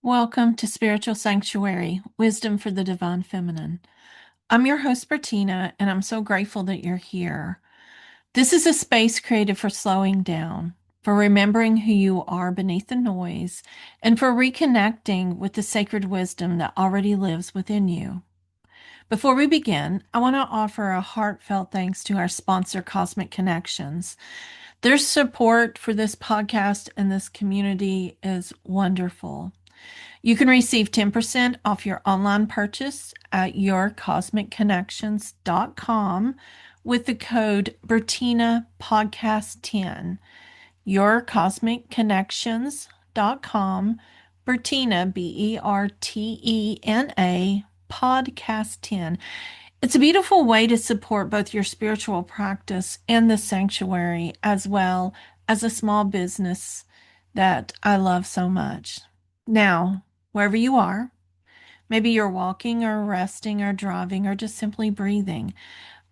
Welcome to Spiritual Sanctuary, Wisdom for the Divine Feminine. I'm your host, Bertina, and I'm so grateful that you're here. This is a space created for slowing down, for remembering who you are beneath the noise, and for reconnecting with the sacred wisdom that already lives within you. Before we begin, I want to offer a heartfelt thanks to our sponsor, Cosmic Connections. Their support for this podcast and this community is wonderful. You can receive 10% off your online purchase at yourcosmicconnections.com with the code Bertina Podcast 10. Yourcosmicconnections.com, Bertina, Bertena, Podcast 10. It's a beautiful way to support both your spiritual practice and the sanctuary, as well as a small business that I love so much. Now, wherever you are, maybe you're walking or resting or driving or just simply breathing,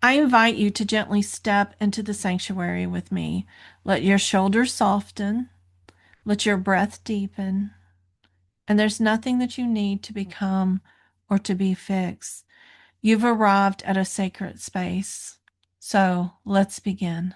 I invite you to gently step into the sanctuary with me. Let your shoulders soften, let your breath deepen, and there's nothing that you need to become or to be fixed. You've arrived at a sacred space. So let's begin.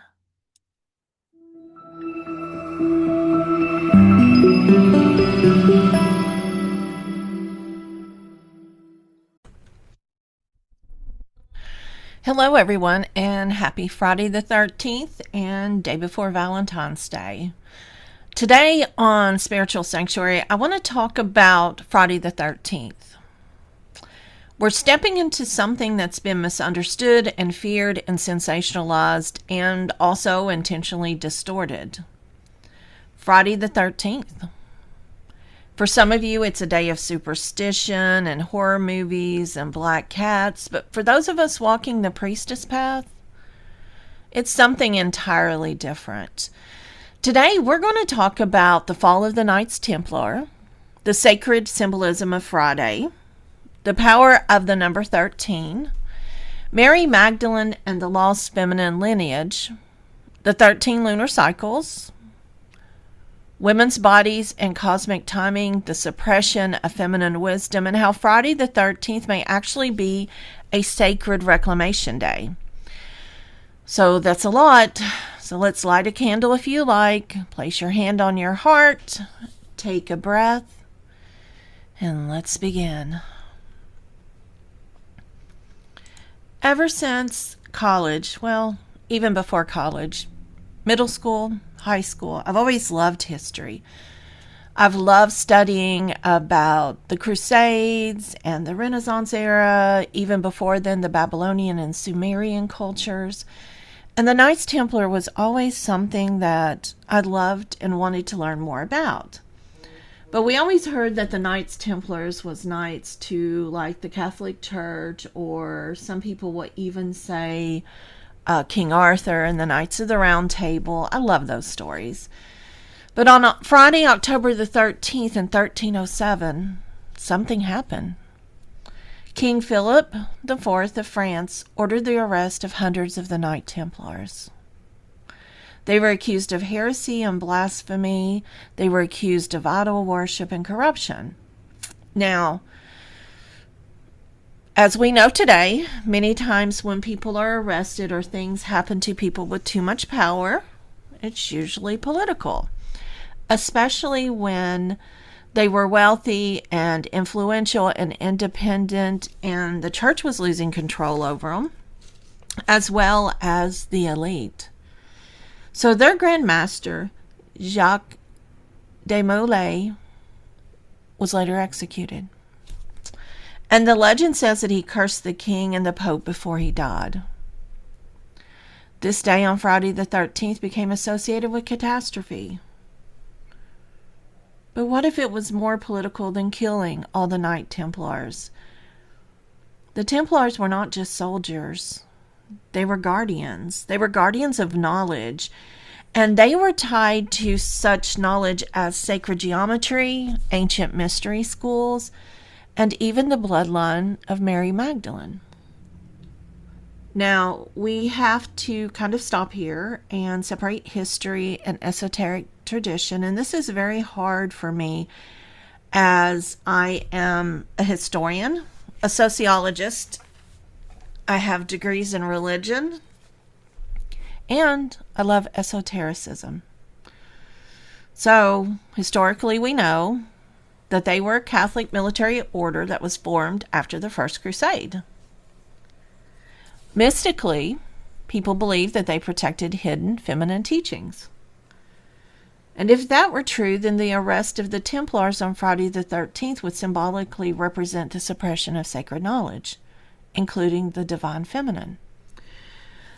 Hello, everyone, and happy Friday the 13th and day before Valentine's Day. Today on Spiritual Sanctuary, I want to talk about Friday the 13th. We're stepping into something that's been misunderstood and feared and sensationalized and also intentionally distorted. Friday the 13th. For some of you, it's a day of superstition and horror movies and black cats, but for those of us walking the priestess path, it's something entirely different. Today, we're going to talk about the fall of the Knights Templar, the sacred symbolism of Friday, the power of the number 13, Mary Magdalene and the lost feminine lineage, the 13 lunar cycles, women's bodies and cosmic timing, the suppression of feminine wisdom, and how Friday the 13th may actually be a sacred reclamation day. So that's a lot. So let's light a candle if you like. Place your hand on your heart. Take a breath. And let's begin. Ever since college, well, even before college, middle school, high school, I've always loved history. I've loved studying about the Crusades and the Renaissance era, even before then the Babylonian and Sumerian cultures. And the Knights Templar was always something that I loved and wanted to learn more about. But we always heard that the Knights Templars was knights to like the Catholic Church, or some people will even say King Arthur and the Knights of the Round Table. I love those stories. But on Friday, October the 13th in 1307, something happened. King Philip IV of France ordered the arrest of hundreds of the Knight Templars. They were accused of heresy and blasphemy. They were accused of idol worship and corruption. Now, as we know today, many times when people are arrested or things happen to people with too much power, it's usually political, especially when they were wealthy and influential and independent, and the church was losing control over them, as well as the elite. So their Grand Master, Jacques de Molay, was later executed. And the legend says that he cursed the king and the pope before he died. This day on Friday the 13th became associated with catastrophe. But what if it was more political than killing all the Knight Templars? The Templars were not just soldiers. They were guardians. They were guardians of knowledge. And they were tied to such knowledge as sacred geometry, ancient mystery schools, and even the bloodline of Mary Magdalene. Now, we have to kind of stop here and separate history and esoteric tradition, and this is very hard for me as I am a historian, a sociologist. I have degrees in religion, and I love esotericism. So, historically, we know that they were a Catholic military order that was formed after the First Crusade. Mystically, people believe that they protected hidden feminine teachings. And if that were true, then the arrest of the Templars on Friday the 13th would symbolically represent the suppression of sacred knowledge, including the divine feminine.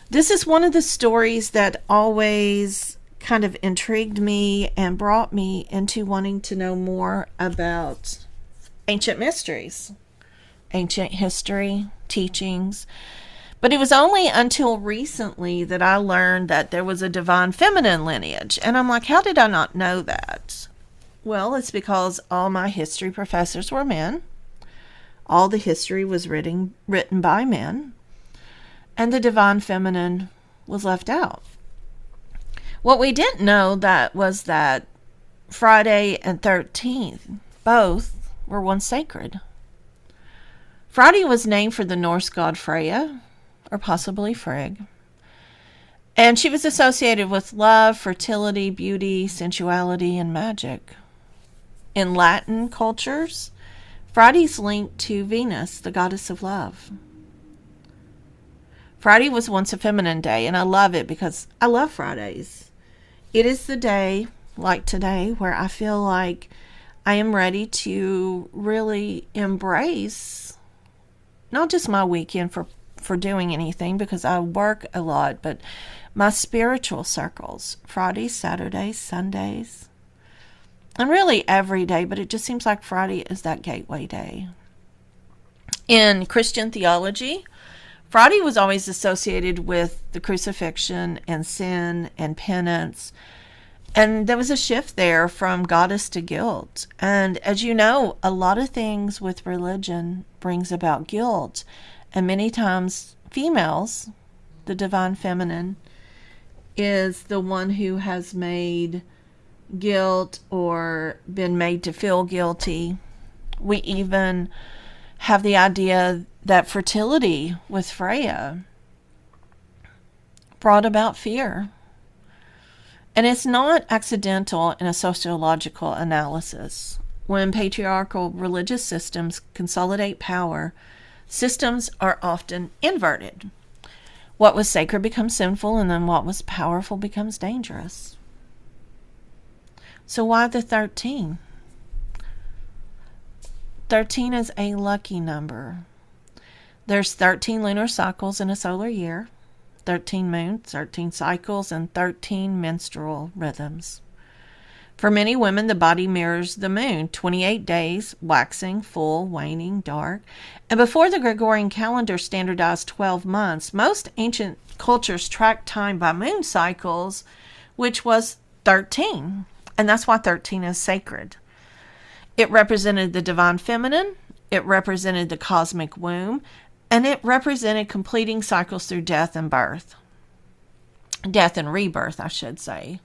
This is one of the stories that always kind of intrigued me and brought me into wanting to know more about ancient mysteries, ancient history, teachings. But it was only until recently that I learned that there was a divine feminine lineage. And I'm like, how did I not know that? Well, it's because all my history professors were men. All the history was written by men. And the divine feminine was left out. What we didn't know that was that Friday and 13th, both were one sacred. Friday was named for the Norse god Freya, or possibly Frigg. And she was associated with love, fertility, beauty, sensuality, and magic. In Latin cultures, Friday's linked to Venus, the goddess of love. Friday was once a feminine day, and I love it because I love Fridays. It is the day, like today, where I feel like I am ready to really embrace not just my weekend for doing anything because I work a lot, but my spiritual circles, Fridays, Saturdays, Sundays, and really every day, but it just seems like Friday is that gateway day. In Christian theology, Friday was always associated with the crucifixion and sin and penance. And there was a shift there from goddess to guilt. And as you know, a lot of things with religion brings about guilt. And many times females, the divine feminine, is the one who has made guilt or been made to feel guilty. We even have the idea that fertility with Freya brought about fear. And it's not accidental in a sociological analysis. When patriarchal religious systems consolidate power, systems are often inverted. What was sacred becomes sinful, and then what was powerful becomes dangerous. So why the 13? 13 is a lucky number. There's 13 lunar cycles in a solar year, 13 moons, 13 cycles, and 13 menstrual rhythms. For many women, the body mirrors the moon, 28 days, waxing, full, waning, dark. And before the Gregorian calendar standardized 12 months, most ancient cultures tracked time by moon cycles, which was 13. And that's why 13 is sacred. It represented the divine feminine, it represented the cosmic womb, and it represented completing cycles through death and birth. Death and rebirth, I should say.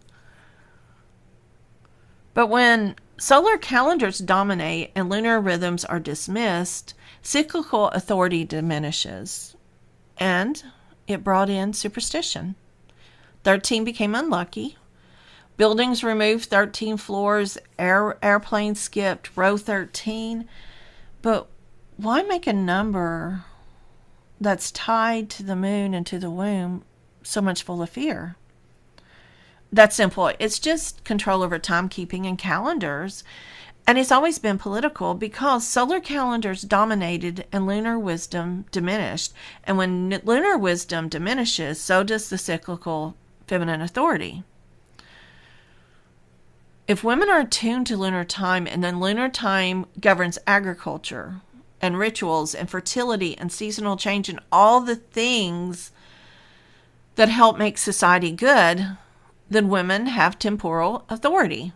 But when solar calendars dominate and lunar rhythms are dismissed, cyclical authority diminishes. And it brought in superstition. 13 became unlucky. Buildings removed 13 floors, airplanes skipped row 13. But why make a number that's tied to the moon and to the womb so much full of fear? That's simple. It's just control over timekeeping and calendars. And it's always been political because solar calendars dominated and lunar wisdom diminished. And when lunar wisdom diminishes, so does the cyclical feminine authority. If women are attuned to lunar time, and then lunar time governs agriculture and rituals and fertility and seasonal change and all the things that help make society good, then women have temporal authority.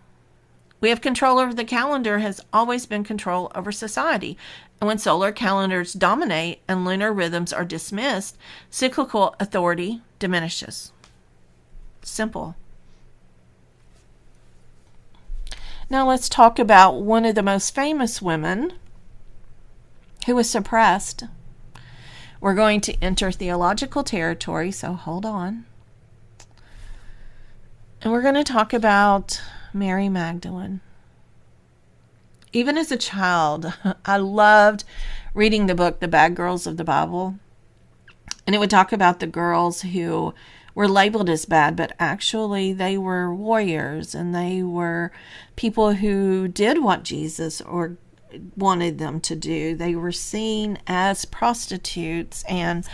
We have control over the calendar has always been control over society. And when solar calendars dominate and lunar rhythms are dismissed, cyclical authority diminishes. Simple. Now let's talk about one of the most famous women who was suppressed. We're going to enter theological territory, so hold on. And we're going to talk about Mary Magdalene. Even as a child, I loved reading the book, The Bad Girls of the Bible. And it would talk about the girls who were labeled as bad, but actually they were warriors and they were people who did what Jesus or wanted them to do. They were seen as prostitutes and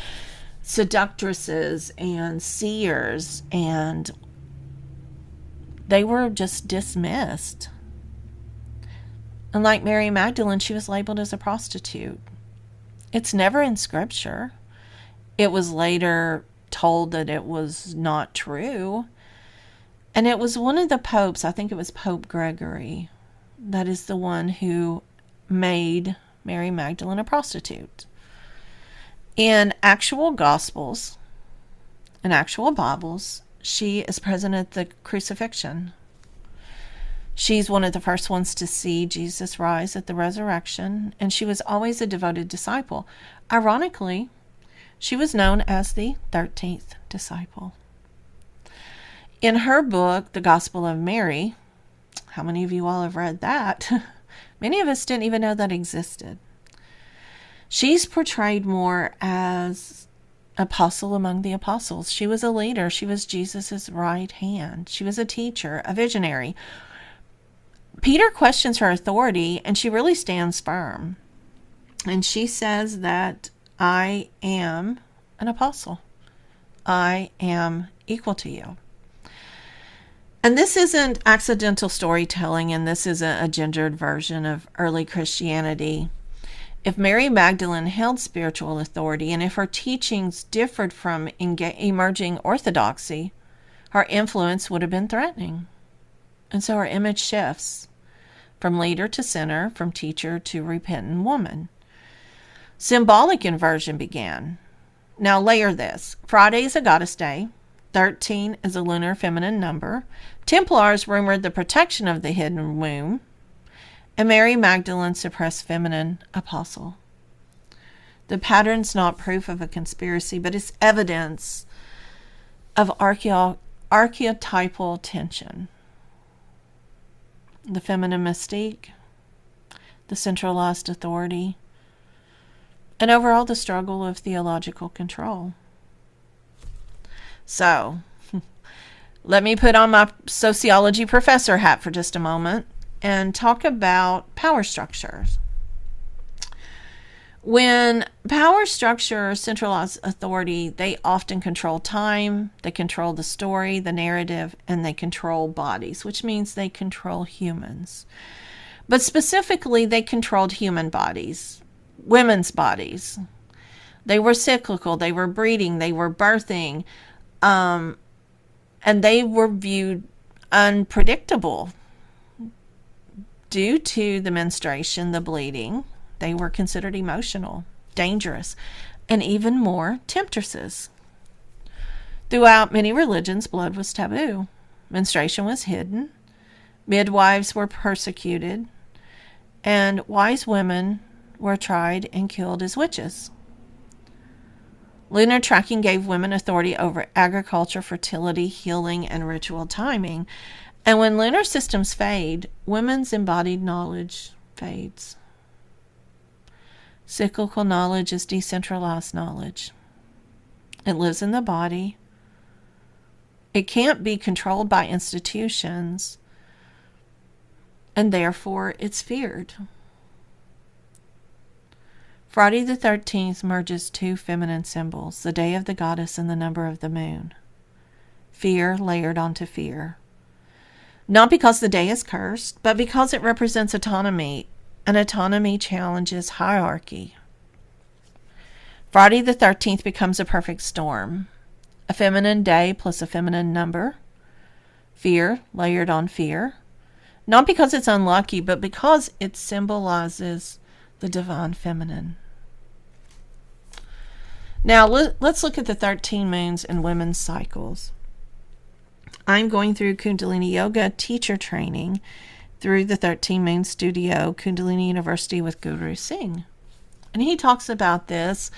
seductresses and seers, and they were just dismissed. And like Mary Magdalene, she was labeled as a prostitute. It's never in Scripture. It was later told that it was not true. And it was one of the popes, I think it was Pope Gregory, that is the one who made Mary Magdalene a prostitute. In actual Gospels, in actual Bibles, she is present at the crucifixion. She's one of the first ones to see Jesus rise at the resurrection, and she was always a devoted disciple. Ironically, she was known as the 13th disciple. In her book, The Gospel of Mary, how many of you all have read that? Many of us didn't even know that existed. She's portrayed more as apostle among the apostles. She was a leader. She was Jesus's right hand. She was a teacher, a visionary. Peter questions her authority, and she really stands firm. And she says that I am an apostle. I am equal to you. And this isn't accidental storytelling, and this isn't a gendered version of early Christianity. If Mary Magdalene held spiritual authority, and if her teachings differed from emerging orthodoxy, her influence would have been threatening. And so her image shifts from leader to sinner, from teacher to repentant woman. Symbolic inversion began. Now layer this. Friday is a goddess day. 13 is a lunar feminine number. Templars rumored the protection of the hidden womb. And Mary Magdalene suppressed feminine apostle. The pattern's not proof of a conspiracy, but it's evidence of archetypal tension. The feminine mystique, the centralized authority, and overall the struggle of theological control. So, let me put on my sociology professor hat for just a moment and talk about power structures. When power structures centralize authority, they often control time, they control the story, the narrative, and they control bodies, which means they control humans. But specifically, they controlled human bodies, women's bodies. They were cyclical, they were breeding, they were birthing, and they were viewed unpredictable. Due to the menstruation, the bleeding, they were considered emotional, dangerous, and even more temptresses. Throughout many religions, blood was taboo. Menstruation was hidden. Midwives were persecuted. And wise women were tried and killed as witches. Lunar tracking gave women authority over agriculture, fertility, healing, and ritual timing. And when lunar systems fade, women's embodied knowledge fades. Cyclical knowledge is decentralized knowledge. It lives in the body. It can't be controlled by institutions, and therefore it's feared. Friday the 13th merges two feminine symbols, the day of the goddess and the number of the moon. Fear layered onto fear. Not because the day is cursed, but because it represents autonomy, and autonomy challenges hierarchy. Friday the 13th becomes a perfect storm. A feminine day plus a feminine number. Fear layered on fear. Not because it's unlucky, but because it symbolizes the divine feminine. Now, let's look at the 13 moons and women's cycles. I'm going through Kundalini Yoga teacher training, through the 13 Moon Studio Kundalini University with Guru Singh. And he talks about this,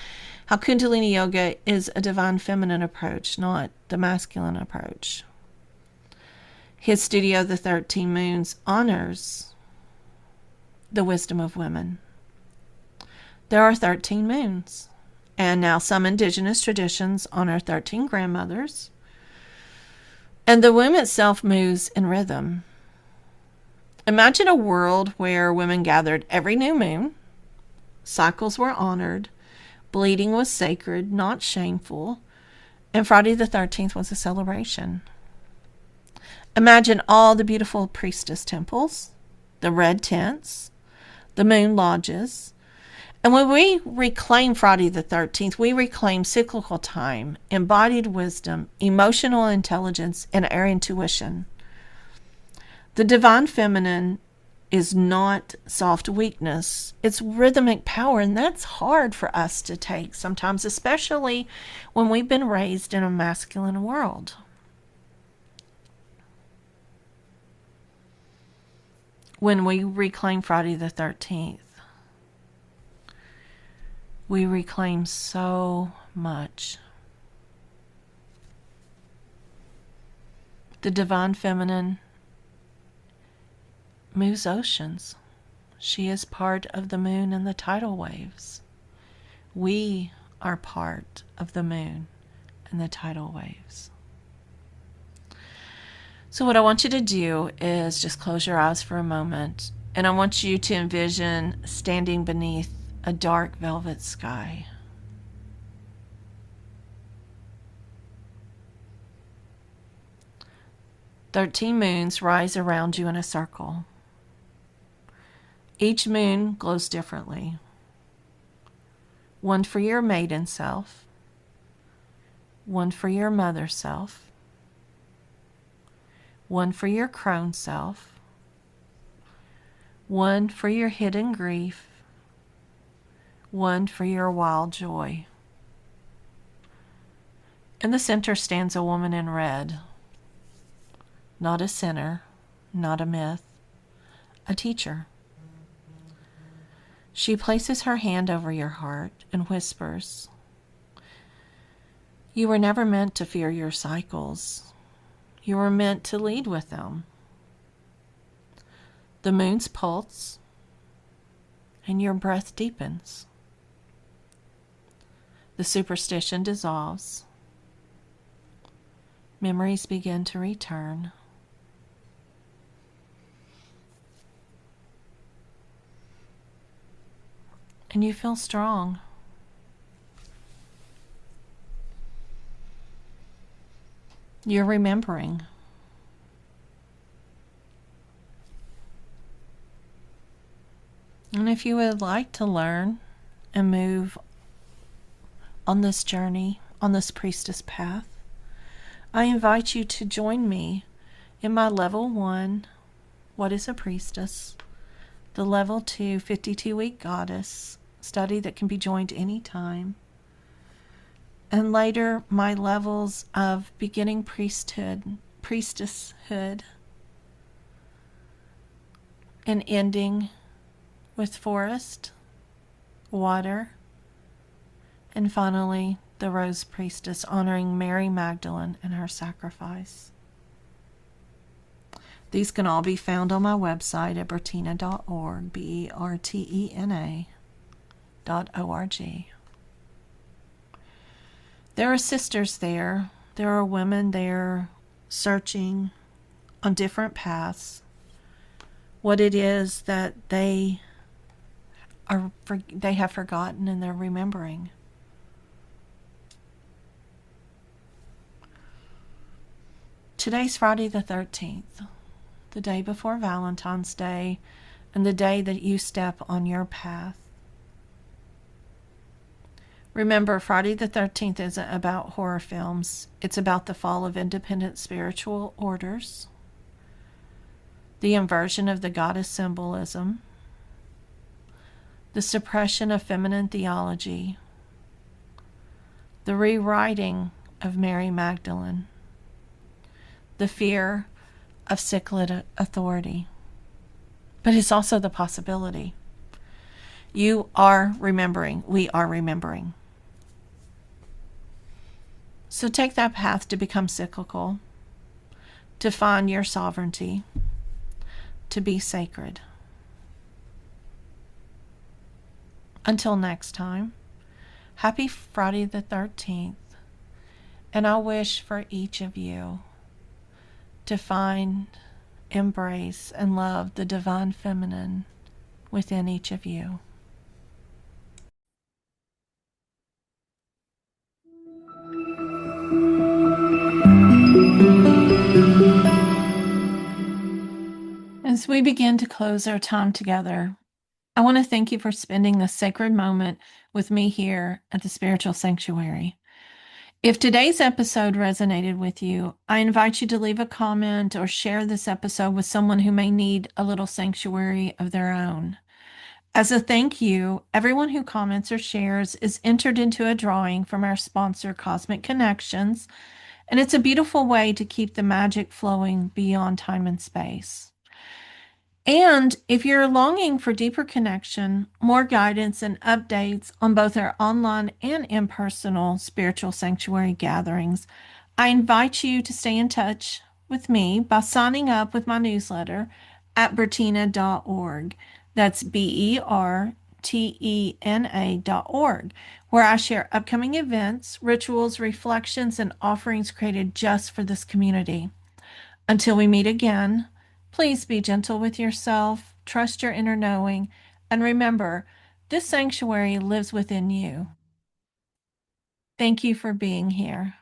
how Kundalini Yoga is a divine feminine approach, not the masculine approach. His studio, the 13 Moons, honors the wisdom of women. There are 13 moons, and now some indigenous traditions honor 13 grandmothers, and the womb itself moves in rhythm. Imagine a world where women gathered every new moon, cycles were honored, bleeding was sacred, not shameful, and Friday the 13th was a celebration. Imagine all the beautiful priestess temples, the red tents, the moon lodges. And when we reclaim Friday the 13th, we reclaim cyclical time, embodied wisdom, emotional intelligence, and our intuition. The divine feminine is not soft weakness. It's rhythmic power, and that's hard for us to take sometimes, especially when we've been raised in a masculine world. When we reclaim Friday the 13th, we reclaim so much. The divine feminine moves oceans. She is part of the moon and the tidal waves. We are part of the moon and the tidal waves. So what I want you to do is just close your eyes for a moment, and I want you to envision standing beneath a dark velvet sky. "13 moons rise around you in a circle. Each moon glows differently. One for your maiden self, one for your mother self, one for your crone self, one for your hidden grief, one for your wild joy. In the center stands a woman in red, not a sinner, not a myth, a teacher. She places her hand over your heart and whispers, 'You were never meant to fear your cycles. You were meant to lead with them.' The moon's pulse, and your breath deepens. The superstition dissolves. Memories begin to return. And you feel strong. You're remembering. And if you would like to learn and move on this journey, on this priestess path, I invite you to join me in my level 1, What is a Priestess? The level 2, 52-week Goddess study that can be joined anytime. And later, my levels of beginning priesthood, priestesshood, and ending with forest, water, and finally the Rose Priestess, honoring Mary Magdalene and her sacrifice. These can all be found on my website at bertina.org, bertena.org. There are sisters there. There are women there searching on different paths what it is that they have forgotten and they're remembering. Today's Friday the 13th, the day before Valentine's Day, and the day that you step on your path. Remember, Friday the 13th isn't about horror films. It's about the fall of independent spiritual orders, the inversion of the goddess symbolism, the suppression of feminine theology, the rewriting of Mary Magdalene, the fear of cyclid authority. but it's also the possibility. You are remembering. We are remembering. So take that path to become cyclical, to find your sovereignty, to be sacred. Until next time, happy Friday the 13th, and I wish for each of you to find, embrace, and love the divine feminine within each of you. As we begin to close our time together, I want to thank you for spending this sacred moment with me here at the Spiritual Sanctuary. If today's episode resonated with you, I invite you to leave a comment or share this episode with someone who may need a little sanctuary of their own. As a thank you, everyone who comments or shares is entered into a drawing from our sponsor, Cosmic Connections, and it's a beautiful way to keep the magic flowing beyond time and space. And if you're longing for deeper connection, more guidance, and updates on both our online and impersonal spiritual sanctuary gatherings, I invite you to stay in touch with me by signing up with my newsletter at bertina.org. That's BERTENA.org, where I share upcoming events, rituals, reflections, and offerings created just for this community. Until we meet again, please be gentle with yourself, trust your inner knowing, and remember, this sanctuary lives within you. Thank you for being here.